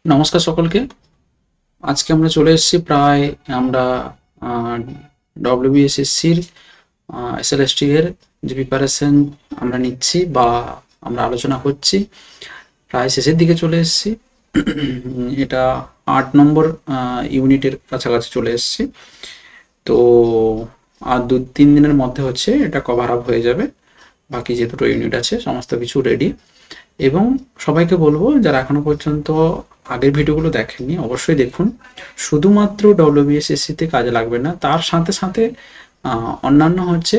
নমস্কার সকলকে। আজকে আমরা চলে এসেছি প্রায় আমরা ডব্লিউবিএসএসসির এসএলএসটি এর যে প্রিপারেশন আমরা নিচ্ছি বা আমরা আলোচনা করছি, প্রায় শেষের দিকে চলে এসেছি। এটা ৮ নম্বর ইউনিটের কাছাকাছি চলে এসেছি। তো আর ২-৩ দিনের মধ্যে হচ্ছে এটা কভার আপ হয়ে যাবে। বাকি যে দুটো ইউনিট আছে সমস্ত কিছু রেডি। এবং সবাইকে বলবো যারা এখনো পর্যন্ত আগের ভিডিওগুলো দেখেননি অবশ্যই দেখুন। শুধুমাত্র ডব্লিউবিএসএসসিতে কাজে লাগবে না, তার সাথে সাথে অন্যান্য হচ্ছে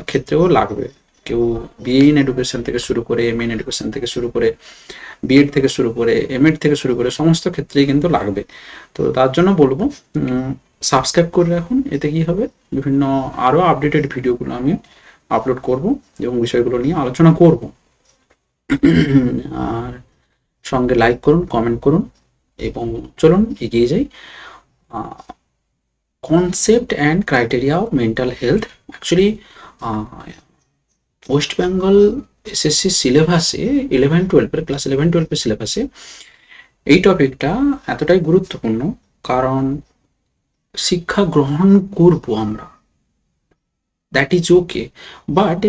ক্ষেত্রেও লাগবে। কেউ বিএ ইন এডুকেশন থেকে শুরু করে এম ইন এডুকেশন থেকে শুরু করে বিএড থেকে শুরু করে এমএড থেকে শুরু করে সমস্ত ক্ষেত্রেই কিন্তু লাগবে। তো তার জন্য বলবো সাবস্ক্রাইব করে রাখুন। এতে কি হবে, বিভিন্ন আরও আপডেটেড ভিডিওগুলো আমি আপলোড করব এবং বিষয়গুলো নিয়ে আলোচনা করব। আর সঙ্গে লাইক করুন, কমেন্ট করুন এবং চলুন এগিয়ে যাই। Concept and criteria of mental health. Actually West Bengal SSC সিলেবাসে 11-12 ক্লাস 11-12 সিলেবাসে এই টপিকটা এতটাই গুরুত্বপূর্ণ, কারণ শিক্ষা গ্রহণ করব আমরা, দ্যাট ইজ ওকে, বাট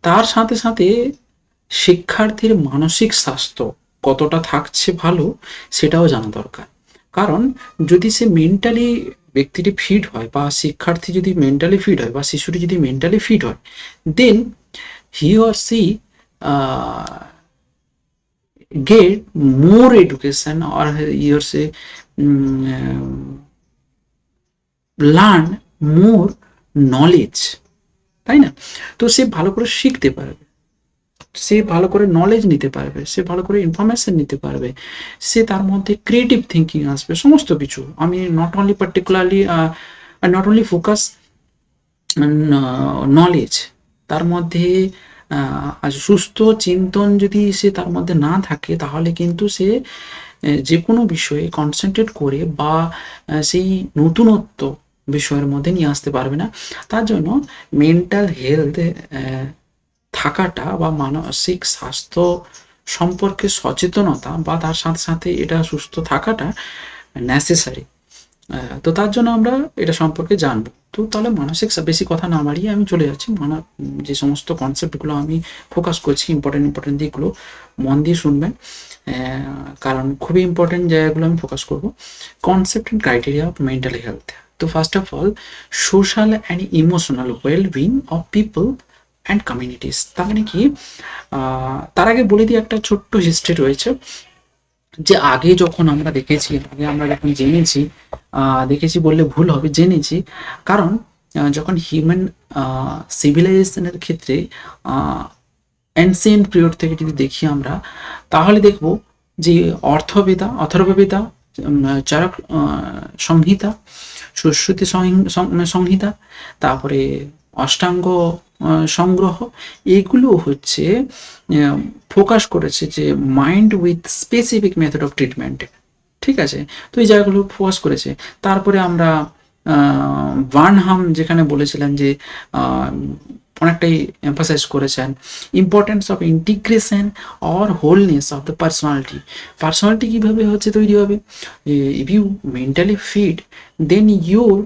তার সাথে সাথে শিক্ষার্থীর মানসিক স্বাস্থ্য কতটা থাকছে ভালো সেটাও জানা দরকার। কারণ যদি সে মেন্টালি ব্যক্তিটি ফিট হয় বা শিক্ষার্থী যদি মেন্টালি ফিট হয় বা শিশুটি যদি মেন্টালি ফিট হয়, then he or she get more education or he or she learn more knowledge, তাই না? তো সে ভালো করে শিখতে পারবে, সে ভালো করে নলেজ নিতে পারবে, সে ভালো করে ইনফরমেশন নিতে পারবে, সে তার মধ্যে ক্রিয়েটিভ থিঙ্কিং আসবে, সমস্ত কিছু। আমি not only particularly not only focus knowledge, তার মধ্যে সুস্থ চিন্তন যদি সে তার মধ্যে না থাকে তাহলে কিন্তু সে যে কোনো বিষয়ে কনসেন্ট্রেট করে বা সেই নতুনত্ব বিষয়ের মধ্যে নিয়ে আসতে পারবে না। তার জন্য মেন্টাল হেলথ থাকাটা বা মানসিক স্বাস্থ্য সম্পর্কে সচেতনতা বা তার সাথে সাথে এটা সুস্থ থাকাটা নেসেসারি। তো তার জন্য আমরা এটা সম্পর্কে জানবো। তো তাহলে মানসিক বেশি কথা না বাড়িয়ে আমি চলে যাচ্ছি। যে সমস্ত কনসেপ্টগুলো আমি ফোকাস করছি, ইম্পর্টেন্ট দিকগুলো মন দিয়ে শুনবেন, কারণ খুবই ইম্পর্টেন্ট জায়গাগুলো আমি ফোকাস করব। Concept and criteria of mental health. তো first of all, social and emotional wellbeing of people and communities. তার মানে কি, তার আগে বলে দিই একটা ছোট্ট হিস্ট্রি রয়েছে। যে আগে যখন আমরা দেখেছি, আগে আমরা যখন জেনেছি, দেখেছি বললে ভুল হবে, জেনেছি। কারণ যখন হিউম্যান সিভিলাইজেশনের ক্ষেত্রে অ্যানসিয়েন্ট পিরিয়ড থেকে যদি দেখি আমরা, তাহলে দেখব যে অথর্ববেদা, চরক সংহিতা, সুশ্রুতি সংহিতা, তারপরে অষ্টাঙ্গ সংগ্রহ, এগুলো হচ্ছে ফোকাস করেছে যে mind with specific method of treatment. ঠিক আছে, তো এই জায়গাগুলো ফোকাস করেছে। তারপরে আমরা বার্নহাম যেখানে বলেছিলেন যে অনেকটাই এমফাসাইজ করেছেন importance of integration or wholeness of the personality কীভাবে হচ্ছে তৈরি হবে। If you mentally fit, then your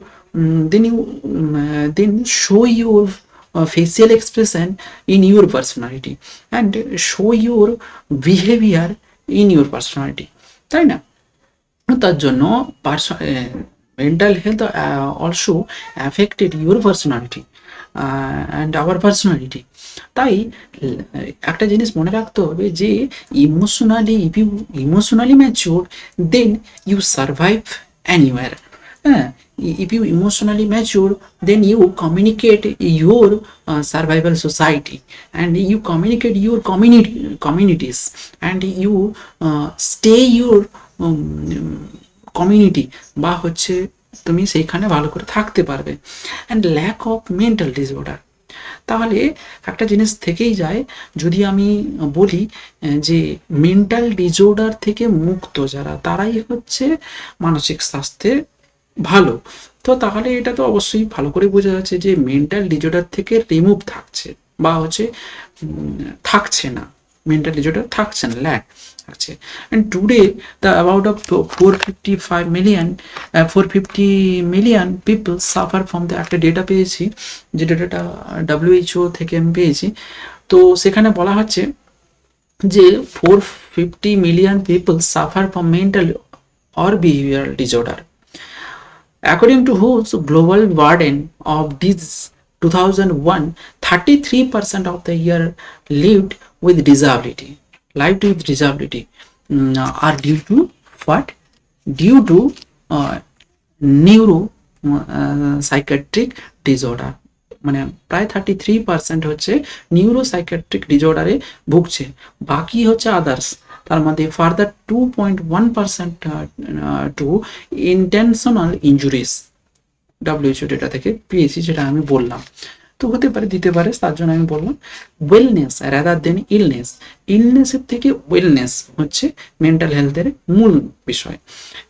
then show your facial expression in your personality and show your behavior in your personality, তাই না? তার জন্য mental health also affected your personality and our personality. তাই একটা জিনিস মনে রাখতে হবে যে emotionally, if you emotionally mature, then you survive anywhere. হ্যাঁ, if you emotionally mature, then you communicate your survival society and you communicate your communities and you stay your community বা হচ্ছে তুমি সেইখানে ভালো করে থাকতে পারবে। And lack of mental disorder. তাহলে একটা জিনিস থেকেই যায়, যদি আমি বলি যে মেন্টাল ডিসঅর্ডার থেকে মুক্ত যারা, তারাই হচ্ছে মানসিক স্বাস্থ্যে ভালো। তো তাহলে এটা তো অবশ্যই ভালো করে বোঝা যাচ্ছে যে মেন্টাল ডিসঅর্ডার থেকে রিমুভ থাকছে বা হচ্ছে থাকছে না। মেন্টাল ডিজর্ডার থাকছে না, ল্যাক থাকছে। And today the about of 450 million people suffer from the, একটা ডেটা পেয়েছি, যে ডেটাটা WHO থেকে আমি পেয়েছি। তো সেখানে বলা হচ্ছে যে 450 million people suffer from mental or behavioral disorder. According to WHO's global burden of disease 2001, 33% of the year lived with disability. Lived with disability are due to what? Due to neuro psychiatric disorder. মানে প্রায় 33% হচ্ছে neuropsychiatric ডিজর্ডারে ভুগছে, বাকি হচ্ছে others. তার মধ্যে further 2.1% to intentional injuries, WHO data থেকে পেয়েছি, যেটা আমি বললাম। তো হতে পারে, দিতে পারে, তার জন্য আমি বললাম ওয়েলনেস রাদার দেন ইলনেস। ইলনেসের থেকে ওয়েলনেস হচ্ছে মেন্টাল হেলথের মূল বিষয়।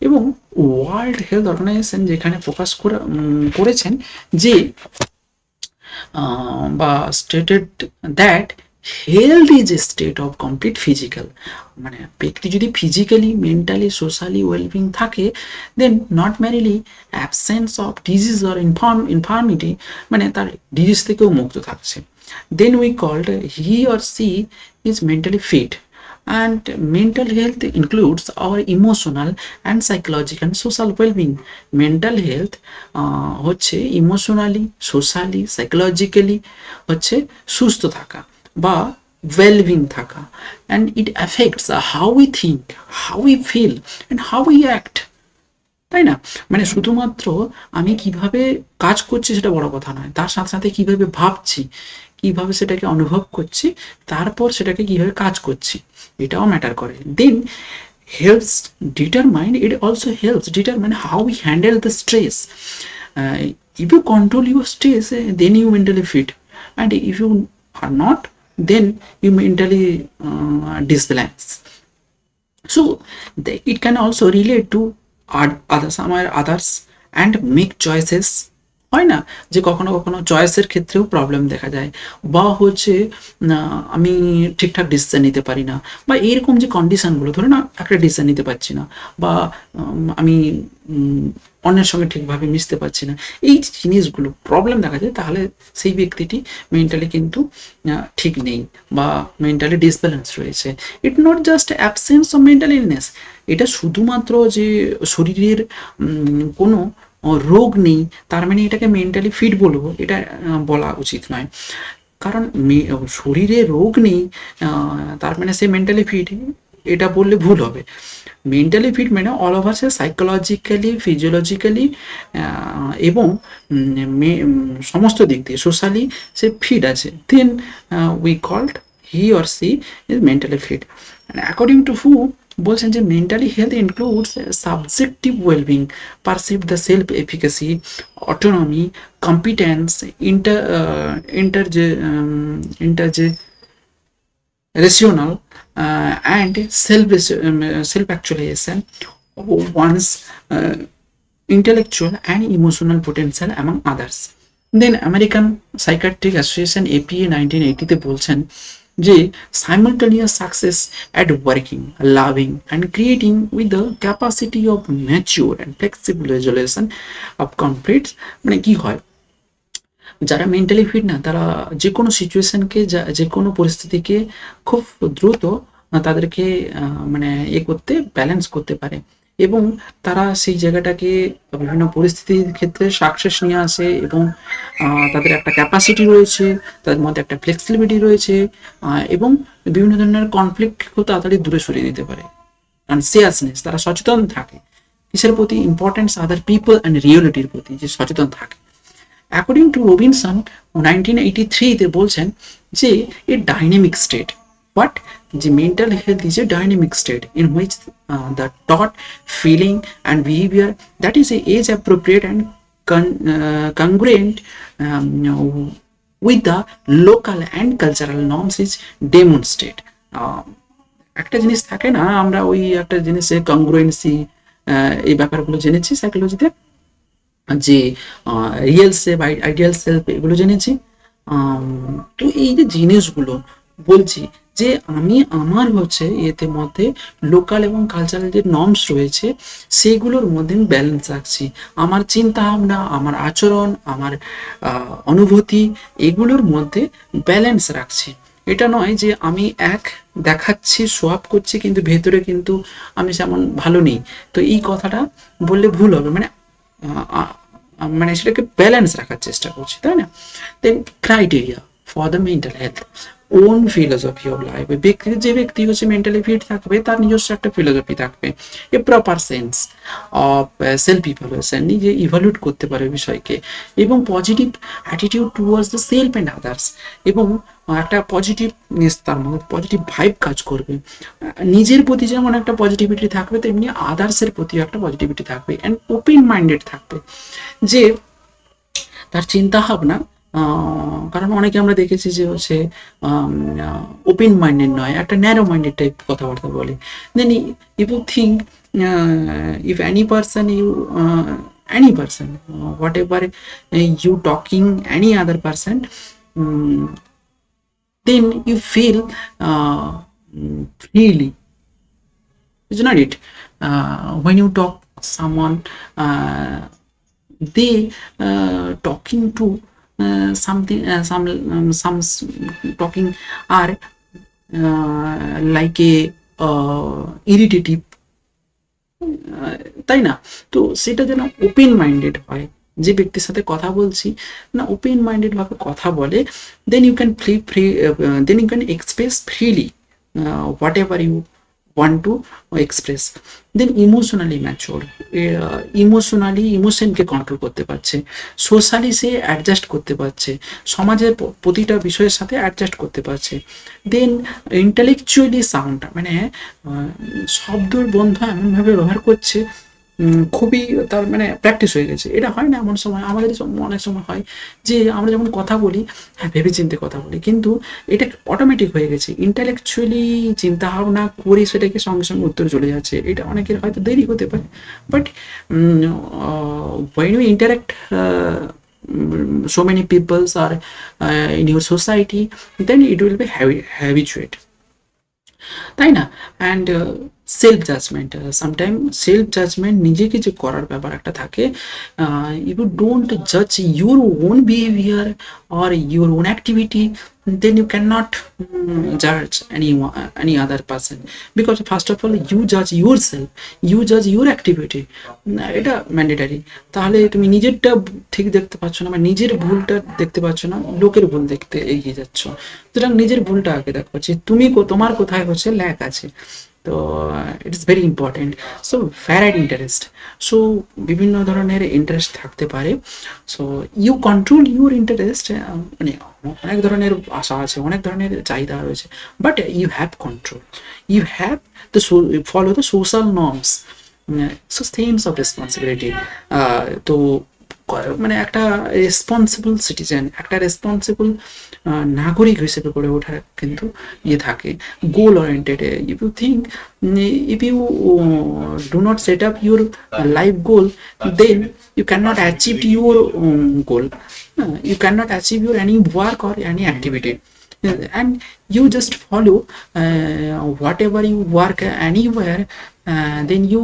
এবং ওয়ার্ল্ড হেলথ অর্গানাইজেশন যেখানে ফোকাস করেছেন যে বা stated that health is a state of complete physical, মানে ব্যক্তি যদি ফিজিক্যালি, মেন্টালি, সোশ্যালি ওয়েলবিং থাকে, then not merely absence of disease or infirmity, মানে তার ডিজিজ থেকেও মুক্ত থাকছে। Then we called he or she is mentally fit. And mental health includes our emotional and psychological and social well-being. Mental health হচ্ছে emotionally, socially, psychologically হচ্ছে সুস্থ থাকা বা ওয়েলবিং থাকা, and it affects how we think, how we feel and how we act, তাই না? মানে শুধুমাত্র আমি কিভাবে কাজ করছি সেটা বড় কথা নয়, তার সাথে সাথে কিভাবে ভাবছি, কিভাবে সেটাকে অনুভব করছি, তারপর সেটাকে কিভাবে কাজ করছি, এটাও ম্যাটার করে। দেন helps determine, it also helps determine how we handle the stress. If you control your stress, then you mentally fit, and if you are not, then you mentally disbalance. So it can also relate to others and make choices, হয় না যে কখনো কখনো চয়েসের ক্ষেত্রেও problem দেখা যায়, বা হচ্ছে আমি ঠিকঠাক ডিসিশন নিতে পারি না, বা এরকম যে কন্ডিশনগুলো, ধরে না একটা ডিসিশন নিতে পারছি না, বা আমি অন্যের সঙ্গে ঠিকভাবে মিশতে পারছি না, এই জিনিসগুলো প্রবলেম দেখা যায়, তাহলে সেই ব্যক্তিটি মেন্টালি কিন্তু ঠিক নেই বা মেন্টালি ডিসব্যালেন্স রয়েছে। It not just absence of mental illness, এটা শুধুমাত্র যে শরীরের কোনো রোগ নেই তার মানে এটাকে মেন্টালি ফিট বলবো, এটা বলা উচিত নয়। কারণ শরীরে রোগ নেই তার মানে সে মেন্টালি ফিট, এটা বললে ভুল হবে। মেন্টালি ফিট মানে অল ওভার সে সাইকোলজিক্যালি, ফিজিওলজিক্যালি এবং সমস্ত দিক দিয়ে সোশ্যালি সে ফিট আছে, then we called he or she is mentally fit. According to হু বলছেন যে mentally health includes subjective wellbeing, perceive the self efficacy, autonomy, competence, inter rational and self-actualization of one's intellectual and emotional potential among others. Then American Psychiatric Association APA 1980 বলছেন যে simultaneous success at working, loving and creating with the capacity of mature and flexible resolution of conflicts, মানে কি হয়, যারা mentally fit না তারা যে কোনো সিচুয়েশনকে, যে কোনো পরিস্থিতিকে খুব দ্রুত তাদেরকে মানে করতে, ব্যালেন্স করতে পারে, এবং তারা সেই জায়গাটাকে বিভিন্ন পরিস্থিতির ক্ষেত্রে সাকসেস নিয়ে আসে, এবং তাদের একটা ক্যাপাসিটি রয়েছে, তাদের মধ্যে একটা ফ্লেক্সিবিলিটি রয়েছে, এবং বিভিন্ন ধরনের কনফ্লিক্ট খুব তাড়াতাড়ি দূরে সরিয়ে দিতে পারে। কনসিয়াসনেস, তারা সচেতন থাকে কিসের প্রতি, ইম্পর্টেন্স আদার পিপল অ্যান্ড রিয়েলিটির প্রতি যে সচেতন থাকে। অ্যাকর্ডিং টু রবিনসন 1983 বলছেন যে এ ডাইনামিক স্টেট, বাট যে mental health is a dynamic state in which the thought, feeling and behaviour that is a age appropriate and congruent with the local and cultural norms is demonstrate. একটা জিনিস থাকে না, আমরা ওই একটা জিনিসে congruency এই ব্যাপারগুলো জেনেছি সাইকোলজিতে, যে রিয়েল সেলফ, আইডিয়াল সেলফ, এগুলো জেনেছি। তো এই যে জিনিসগুলো বলছি যে আমি আমার হচ্ছে এতে মধ্যে লোকাল এবং কালচারাল যে নর্মস রয়েছে সেগুলোর মধ্যে আমি ব্যালেন্স রাখছি। আমার চিন্তা ভাবনা, আমার আচরণ, আমার অনুভূতি এগুলোর মধ্যে ব্যালেন্স রাখছি। এটা নয় যে আমি এক দেখাচ্ছি, শো অফ করছি, কিন্তু ভেতরে কিন্তু আমি যেমন ভালো নেই। তো এই কথাটা বললে ভুল হবে, মানে মানে সেটাকে ব্যালেন্স রাখার চেষ্টা করছি, তাই না? Then criteria for the mental health, own philosophy of life. যে ব্যক্তি হচ্ছে মেন্টালি ফিট থাকবে তার নিজস্ব একটা ফিলোসফি থাকবে, a proper sense of self evaluation, নিজে ইভ্যালুয়েট করতে পারে বিষয়কে, এবং positive attitude towards the self and others, এবং একটা পজিটিভনেস, তার মধ্যে পজিটিভ ভাইব কাজ করবে। নিজের প্রতি যেমন একটা পজিটিভিটি থাকবে তেমনি আদার্সের প্রতিও একটা পজিটিভিটি থাকবে, অ্যান্ড ওপেন মাইন্ডেড থাকবে, যে তার চিন্তা ভাবনা, কারণ অনেকে আমরা দেখেছি যে হচ্ছে ওপেন মাইন্ডেড নয়, একটা ন্যারো মাইন্ডেড টাইপ কথাবার্তা বলে। Then if you think, if any person you any person, whatever you talking any other person, then you feel freely, is not it? When you talk someone, they talking to something, some talking are like a irritative, তাই না? তো সেটা যেন open minded হয়, যে ব্যক্তির সাথে কথা বলছি না ওপেন মাইন্ডেড ভাবে কথা বলে, then you can then you can express freely whatever you want to express. Then emotionally mature, emotionally ইমোশনকে কন্ট্রোল করতে পারছে, সোশ্যালি সে অ্যাডজাস্ট করতে পারছে, সমাজের প্রতিটা বিষয়ের সাথে অ্যাডজাস্ট করতে পারছে। দেন ইন্টেলেকচুয়ালি সাউন্ড, মানে শব্দর বন্ধ এমনভাবে ব্যবহার করছে, খুবই তার মানে প্র্যাকটিস হয়ে গেছে। এটা হয় না এমন সময়, আমাদের অনেক সময় হয় যে আমরা যখন কথা বলি, হ্যাঁ ভেবেচিন্তে কথা বলি, কিন্তু এটা অটোমেটিক হয়ে গেছে, ইন্টেলেকচুয়ালি চিন্তা ভাবনা করে সেটাকে সঙ্গে সঙ্গে উত্তর চলে যাচ্ছে। এটা অনেকের হয়তো দেরি হতে পারে, but when you interact so many peoples or in your society, then it will be habituate, তাই না? And self judgement, sometime self judgement নিজেকে যে করার ব্যাপার একটা থাকে, ইউ ডোন্ট জাজ your own behaviour or your own activity, then you cannot judge any other person, because first of all you judge yourself, you judge your activity, এটা mandatory. তাহলে তুমি নিজেরটা ঠিক দেখতে পাচ্ছ না, বা নিজের ভুলটা দেখতে পাচ্ছ না, লোকের ভুল দেখতে এগিয়ে যাচ্ছ। সুতরাং নিজের ভুলটা আগে দেখো, যে তুমি তোমার কোথায় হচ্ছে ল্যাক আছে। তো it is very important. So varied interest, so বিভিন্ন ধরনের ইন্টারেস্ট থাকতে পারে। So you control your interest, মানে অনেক ধরনের আশা আছে, অনেক ধরনের চাহিদা রয়েছে, but you have control, you have the follow the social norms, so sense of responsibility. তো মানে একটা রেসপন্সিবল সিটিজেন, একটা রেসপন্সিবল নাগরিক হিসেবে গড়ে ওঠার কিন্তু ইয়ে থাকে, goal oriented. If you think, if you do not set up your life goal, then you cannot achieve your goal, you cannot achieve your any work or any activity, and you just follow whatever you work anywhere, then you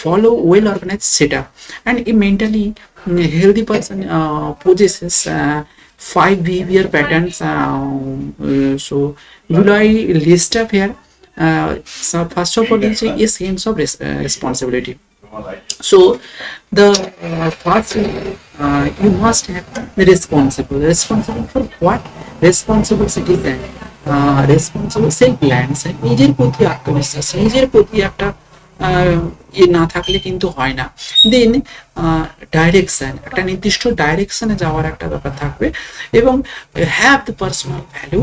follow well organized setup, and a mentally healthy person possesses 5 behavior patterns. So will I list up here? So first of all is a sense of responsibility. So the first, you must have the responsible for what? Responsible citizen, responsible self lands, নিজের প্রতি আত্মবিশ্বাস, নিজের প্রতি একটা এ না থাকলে কিন্তু হয় না। দেন ডাইরেকশন, একটা নির্দিষ্ট ডাইরেকশনে যাওয়ার একটা ব্যাপার থাকবে, এবং হ্যাভ দ্য পার্সোনাল ভ্যালু,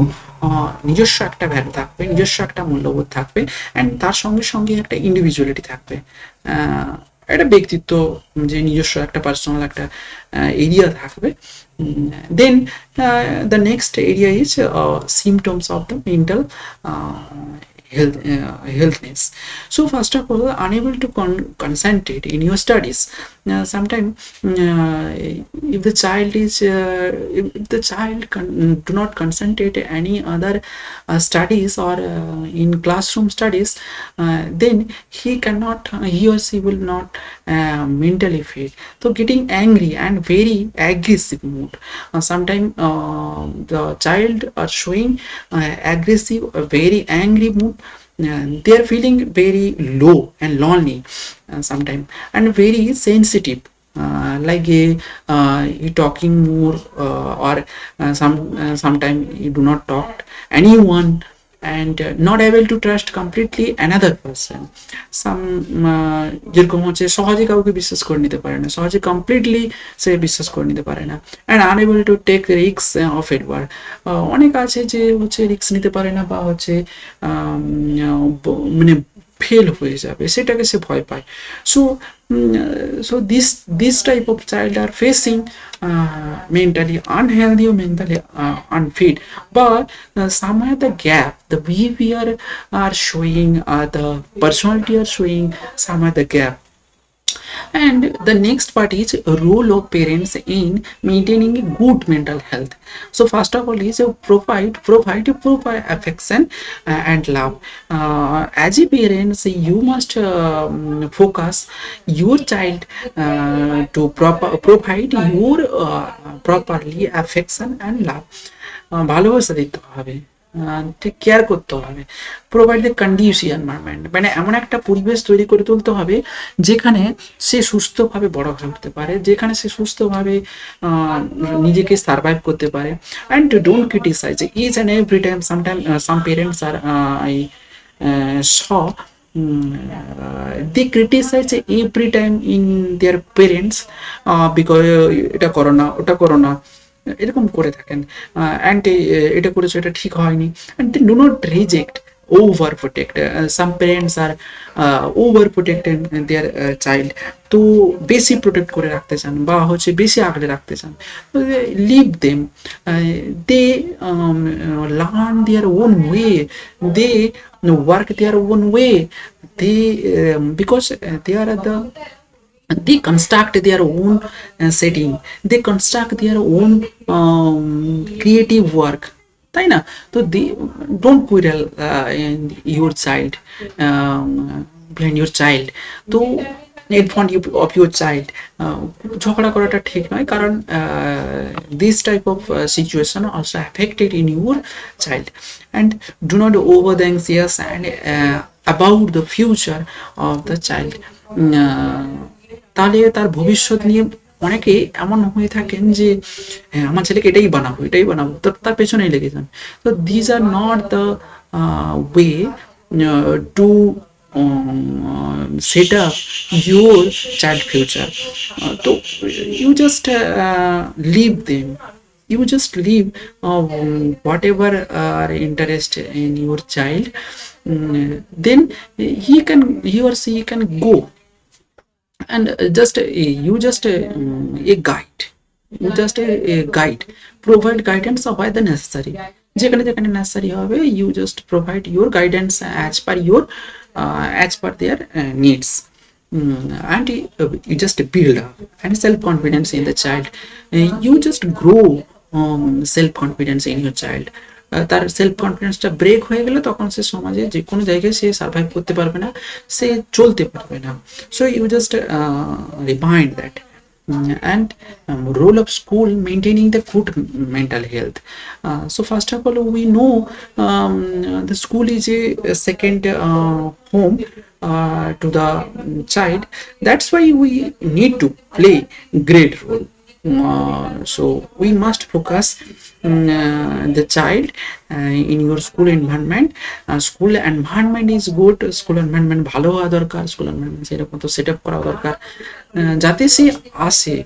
নিজস্ব একটা ভ্যালু থাকবে, নিজস্ব একটা মূল্যবোধ থাকবে, অ্যান্ড তার সঙ্গে সঙ্গে একটা ইন্ডিভিজুয়ালিটি থাকবে, একটা ব্যক্তিত্ব, যে নিজস্ব একটা পার্সোনাল একটা এরিয়া থাকবে। Then the next area is symptoms of the mental healthness. So first of all, unable to concentrate in your studies. Sometimes if the child is if the child do not concentrate any other studies or in classroom studies, then he or she will not mentally fit. So getting angry and very aggressive mood. Sometimes the child are showing aggressive, very angry mood. They are feeling very low and lonely sometimes, and very sensitive, like you talking more, or sometimes you do not talk anyone, and not able to trust completely another person. Some যেরকম হচ্ছে সহজে কাউকে বিশ্বাস করে নিতে পারে না, সহজে কমপ্লিটলি সে বিশ্বাস করে নিতে পারে না, and unable to take risk of endeavour. অনেক আছে যে হচ্ছে রিস্ক নিতে পারে না, বা হচ্ছে মানে ফেল হয়ে যাবে সেটাকে সে ভয় পায়। So this type of child are facing mentally unhealthy or mentally unfit. But somewhere the gap, the behavior are showing, the personality are showing somewhere the gap. And the next part is role of parents in maintaining a good mental health. So first of all is provide affection and love. As a parents, you must focus your child to provide your properly affection and love. ভালোবাসা দিতে হবে, ঠিক care করতে হবে। Provide the conducive environment, মানে এমন একটা পরিবেশ তৈরি করে তুলতে হবে যেখানে সে সুস্থভাবে বড় হয়ে উঠতে পারে, যেখানে সে সুস্থভাবে নিজেকে সার্ভাইভ করতে পারে। And don't criticise each and every time. Some parents are saw they criticize every time in their parents, because এটা করো না, ওটা করো না, এরকম করে থাকেন, অ্যান্ড এটা করেছো, এটা ঠিক হয়নি। And they do not reject, over protect. Some parents are over protected their child, তো বেশি প্রোটেক্ট করে রাখতে চান বা হচ্ছে বেশি আগলে রাখতে চান। Leave them, they learn their own way, they work their own way, they because they are they construct their own setting, they construct their own creative work, তাই না? তো don't quarrel your child, behind your child, তো in front of your child ঝগড়া করাটা ঠিক নয়, কারণ this type of situation also affected in your child. And do not overthink anxious and about the future of the child. তাহলে তার ভবিষ্যৎ নিয়ে অনেকে এমন হয়ে থাকেন যে আমার ছেলেকে এটাই বানাবো, তো তার পেছনেই লেগে যান। তো these are not the way to set up your child future. So you just leave them, you just leave whatever are interest in your child, then he or she can go, and just you just a guide, you just a guide, provide guidance of why the necessary, যেখানে যেখানে necessary হবে, you just provide your guidance as per their needs. And you just build up and self confidence in the child. You just grow self confidence in your child. তার self কনফিডেন্সটা break হয়ে গেলে তখন সে সমাজে যে কোনো জায়গায় সে সার্ভাইভ করতে পারবে না, সে চলতে পারবে না। So you just remind that. And role of school maintaining the good mental health. So first of all, we know the school is a second home to the child. That's why we need to play great role. So we must focus the child in your school environment. School environment is good, school environment ভালো হওয়া দরকার, school environment সেরকম তো set up করা দরকার, যাতে সে আসে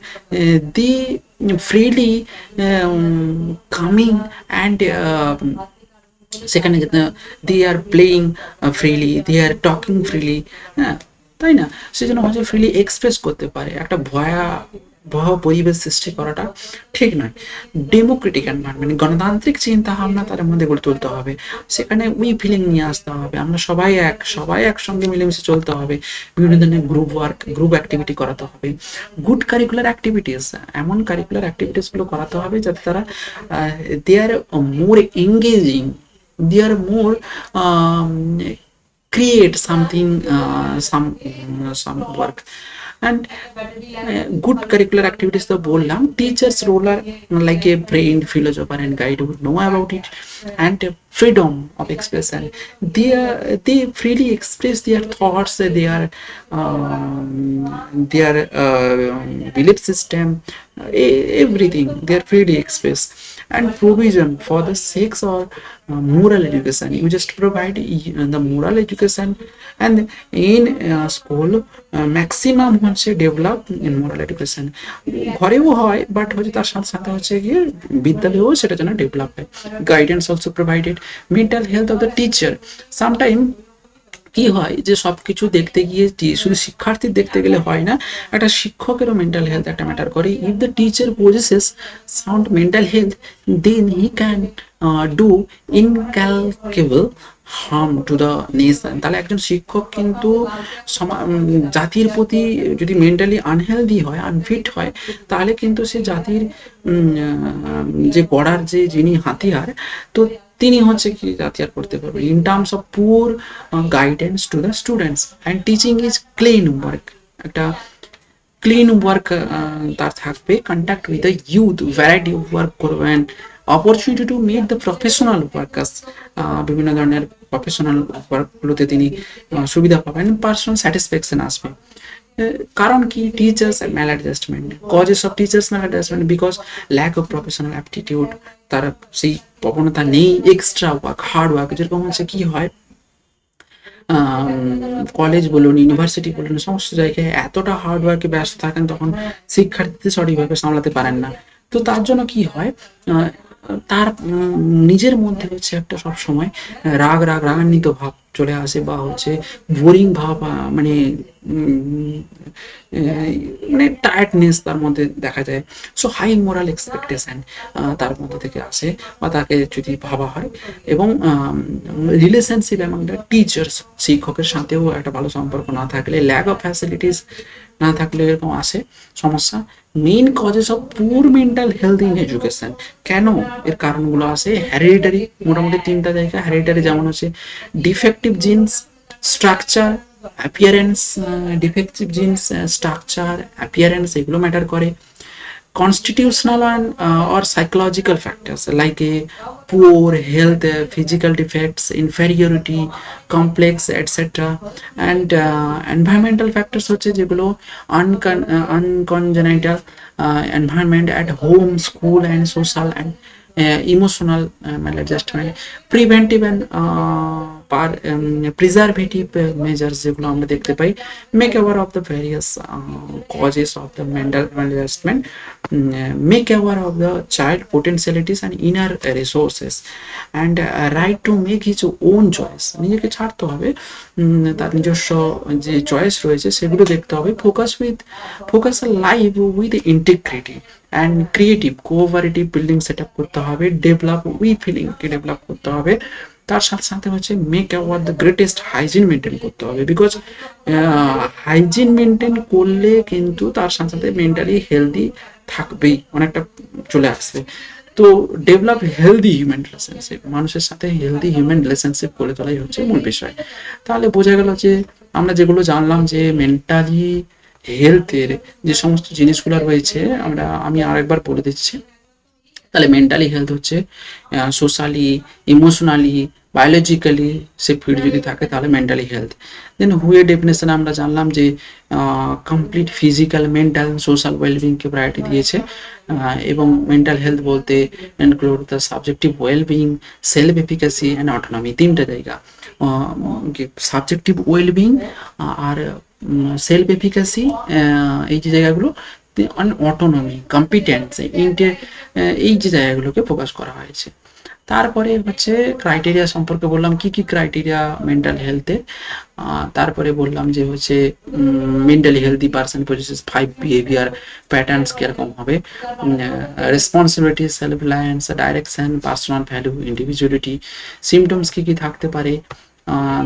দি freely coming, and সেখানে they are playing freely, they are talking freely, হ্যাঁ তাই না? সেজন্য হচ্ছে ফ্রিলি এক্সপ্রেস করতে পারে। একটা ভয়া ভয়াবহ পরিবেশ সৃষ্টি করাটা ঠিক নয়। ডেমোক্রেটিক এনভায়রনমেন্ট, গণতান্ত্রিক চিন্তা ভাবনা তার মধ্যে গড়ে তুলতে হবে। সেখানে উই ফিলিং নিয়ে আসতে হবে, আমরা সবাই একসঙ্গে মিলেমিশে চলতে হবে। বিভিন্ন ধরনের গ্রুপ অ্যাক্টিভিটি করাতে হবে। গুড কারিকুলার অ্যাক্টিভিটিস, এমন কারিকুলার অ্যাক্টিভিটিসগুলো করাতে হবে যাতে তারা দে আর মোর engaging, they R more create something, some work. And good curricular activities তো বললাম, teachers role are like a brain philosopher and guide who know about it. And freedom of expression, they freely express their thoughts, their belief system, everything they are freely express. And provision for the sex or moral education, you just provide the moral education. And in school maximum হচ্ছে develop in moral education, ঘরেও হয় but হচ্ছে তার সাথে সাথে হচ্ছে গিয়ে বিদ্যালয়েও সেটা যেন ডেভেলপ হয়। Guidance also provided. Mental health of the teacher, sometime কি হয় যে সবকিছু দেখতে গিয়ে শুধু শিক্ষার্থীর দেখতে গেলে হয় না, একটা শিক্ষকেরও মেন্টাল হেলথ একটা ম্যাটার করে। If the teacher possesses sound mental health, then he can do incalculable harm to the nation. তাহলে একজন শিক্ষক কিন্তু জাতির প্রতি যদি মেন্টালি আনহেলদি হয়, আনফিট হয়, তাহলে কিন্তু সে জাতির যে গড়ার যে যিনি হাতিয়ার, তো তিনি হচ্ছে কি হাতিয়ার করতে পারবে। In terms of poor guidance to the students and teaching is clean work, একটা ক্লিন ওয়ার্ক তার থাকবে। Contact with the youth, variety of work করবেন। Opportunity to meet the professional workers, বিভিন্ন ধরনের প্রফেশনাল ওয়ার্কগুলোতে তিনি সুবিধা পাবেন। পার্সোনাল স্যাটিসফ্যাকশন আসবে। কারণ কি? Teachers maladjustment, causes of teachers maladjustment, because lack of professional aptitude, তার সেই প্রবণতা নেই এক্সট্রা ওয়ার্ক, হার্ড ওয়ার্ক। যেরকম হচ্ছে কি হয়, কলেজ বলুন, ইউনিভার্সিটি বলুন, সমস্ত জায়গায় এতটা হার্ড ওয়ার্কে ব্যস্ত থাকেন, তখন শিক্ষার্থীদের সঠিকভাবে সামলাতে পারেন না। তো তার জন্য কি হয়, তার নিজের মধ্যে হচ্ছে একটা সব সময় রাগান্বিত ভাব চলে আসে, বা হচ্ছে বোরিং ভাব, মানে মানে টায়ার্ডনেস তার মধ্যে দেখা যায়। সো হাই মোরাল এক্সপেকটেশন তার মধ্যে থেকে আসে, বা তাকে যদি ভাবা হয়। এবং রিলেশনশিপ অ্যামং দ্য টিচার্স, শিক্ষকের সাথেও একটা ভালো সম্পর্ক না থাকলে, ল্যাক অফ ফ্যাসিলিটিস না থাকলে এরকম আসে সমস্যা। মেইন কজেস অফ পুর মেন্টাল হেলথ ইন এডুকেশন, কেন এর কারণগুলো আসে? হেরিডিটারি, মোটামুটি 3টা জায়গা হেরিডিটারি, যেমন হচ্ছে defective genes, structure, appearance. Defective genes, structure, appearance এগুলো ম্যাটার করে। Constitutional and or psychological factors like a poor health, physical defects, inferiority complex, etc. And environmental factors হচ্ছে যেগুলো uncongenital environment at home, school and social and emotional maladjustment, preventive and preservative measures যেগুলো আমরা দেখতে পাই। Make aware of the various causes of the mental maladjustment, make aware of the child potentialities and inner resources, and right to make his own choice, নিজেকে ছাড়তে হবে, তার নিজস্ব যে চয়েস রয়েছে সেগুলো দেখতে হবে। Focus life with integrity and creative cooperative building set up করতে হবে। ডেভেলপ উই ফিলিংকে ডেভেলপ করতে হবে। তার সাথে সাথে হচ্ছে make aware the greatest hygiene maintain করতে হবে, বিকজ হাইজিন মেনটেন করলে কিন্তু তার সাথে সাথে মেন্টালি হেলদি থাকবেই, অনেকটা চলে আসবে। তো ডেভেলপ হেলদি হিউম্যান রিলেশনশিপ, মানুষের সাথে হেলদি হিউম্যান রিলেশনশিপ করে তোলাই হচ্ছে মূল বিষয়। তাহলে বোঝা গেল যে আমরা যেগুলো জানলাম যে মেন্টালি হেলথের যে সমস্ত জিনিসগুলো রয়েছে, আমি আরেকবার বলে দিচ্ছি। তাহলে মেন্টালি হেলথ হচ্ছে সোশ্যালি, ইমোশনালি, বায়োলজিক্যালি সে ফিট যদি থাকে তাহলে মেন্টালি হেলথ। দেন হুয়ের ডেফিনেশন আমরা জানলাম যে কমপ্লিট ফিজিক্যাল, মেন্টাল, সোশ্যাল ওয়েলবিংকে প্রায়োরিটি দিয়েছে। এবং মেন্টাল হেলথ বলতে include the subjective wellbeing, self efficacy and autonomy, 3টা জায়গা। সাবজেক্টিভ ওয়েলবিং আর সেলফ এফিকাসি, এই যে জায়গাগুলো, অটোনমি, কম্পিটেন্স, এই যে জায়গাগুলোকে ফোকাস করা হয়েছে। তারপরে হচ্ছে ক্রাইটেরিয়া সম্পর্কে বললাম, কি কি ক্রাইটেরিয়া মেন্টাল হেলথে। তারপরে বললাম যে হচ্ছে mentally healthy person possesses 5 behaviour patterns কিরকম হবে, responsibility, self reliance, direction, personal value, individuality, symptoms কি কি থাকতে পারে,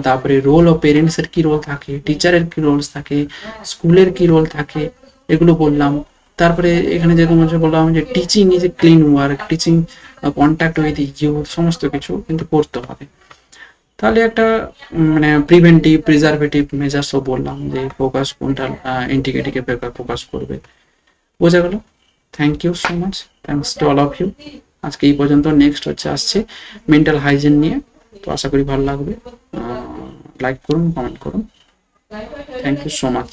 তারপরে রোল অফ পেরেন্টসের কি রোল থাকে, টিচারের কি রোলস থাকে, স্কুলের কি রোল থাকে, এগুলো বললাম। তারপরে এখানে যেরকম হচ্ছে বললাম যে teaching is a clean work, teaching contact with youth, সমস্ত কিছু কিন্তু করতে হবে। তাহলে একটা মানে প্রিভেন্টিভ প্রিজারভেটিভ মেজার্সও বললাম যে ফোকাস কোনটা ইন্টিগ্রিটিকে ফোকাস করবে। বোঝা গেল? Thank you so much, thanks to all of you. আজকে এই পর্যন্ত। নেক্সট হচ্ছে আসছে মেন্টাল হাইজিন নিয়ে, তো আশা করি ভালো লাগবে। লাইক করুন, কমেন্ট করুন। Thank you so much.